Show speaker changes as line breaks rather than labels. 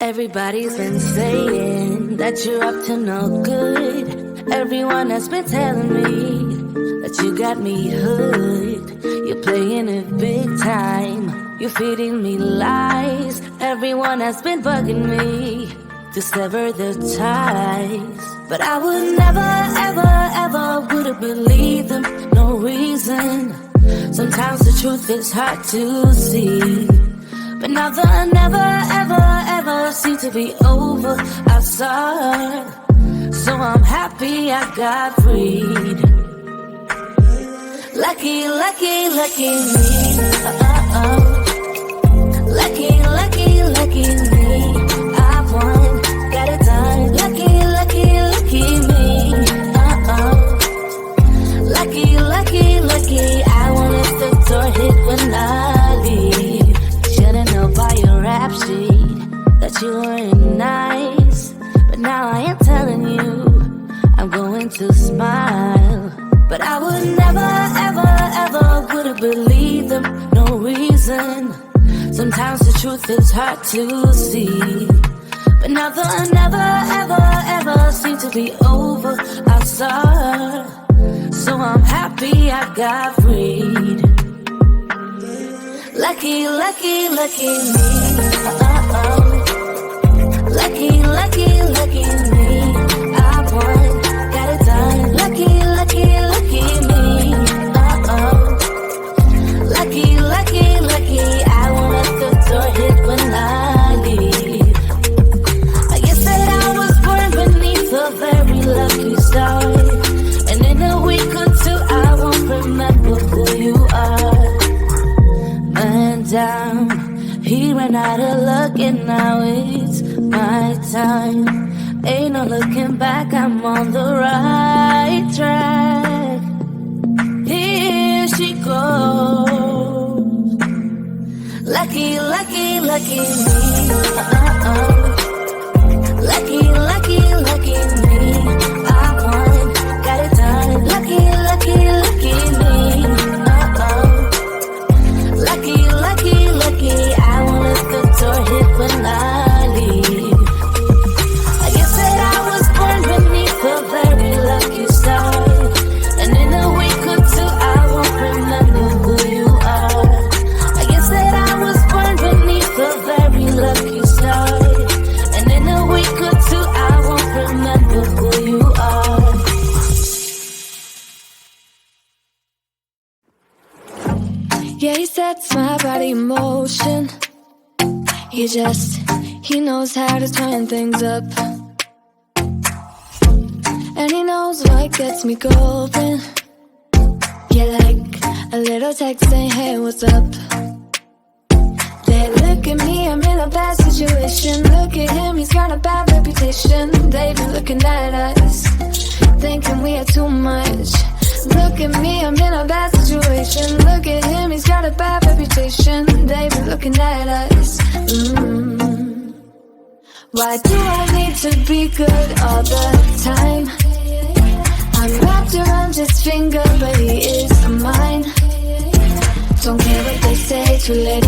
Everybody's been saying that you're up to no good. Everyone has been telling me that you got me hooked. You're playing it big time. You're feeding me lies. Everyone has been bugging me to sever the ties. But I would never, ever, ever would have believed them. No reason. Sometimes the truth is hard to see. But now the never, ever, ever seem to be over. I saw, so I'm happy I got freed. Lucky, lucky, lucky me. Lucky, lucky, lucky me. I won, got it done. Lucky, lucky, lucky me. Lucky, lucky, lucky. I wanted the door hit when I leave. Should've known by your rap sheet that you weren't nice. But now I am telling you, I'm going to smile. But I would never, ever, ever would have believed them. No reason. Sometimes the truth is hard to see. But now the never, ever, ever seem to be over. I saw, so I'm happy I got freed. Lucky, lucky, lucky me. Lucky, lucky, lucky me. I won, got it done. Lucky, lucky, lucky me. Lucky, lucky, lucky. I won't let the door hit when I leave. I guess that I was born beneath a very lucky star. And in a week or two I won't remember who you are. Man down, he ran out of luck and now it's my time. Ain't no looking back, I'm on the right track. Here she goes. Lucky, lucky, lucky me. Lucky, lucky, lucky me. I won, got it done. Lucky, lucky, lucky me. Lucky, lucky, lucky. I won't let the door hit when I leave. I guess that I was born beneath a very lucky star. And in a week or two I won't remember who you are. I guess that I was born beneath a very lucky star. And in a week or two I won't remember who you are.
Yeah, he sets my body in motion. He knows how to turn things up. And he knows what gets me going. Yeah, like a little text saying, hey, what's up? They look at me, I'm in a bad situation. Look at him, he's got a bad reputation. They be looking at us, thinking we are too much. Look at me, I'm in a bad situation. Look at him, he's got a bad reputation. They be looking at us. Why do I need to be good all the time? I'm wrapped around his finger, but he is mine. Don't care what they say, too late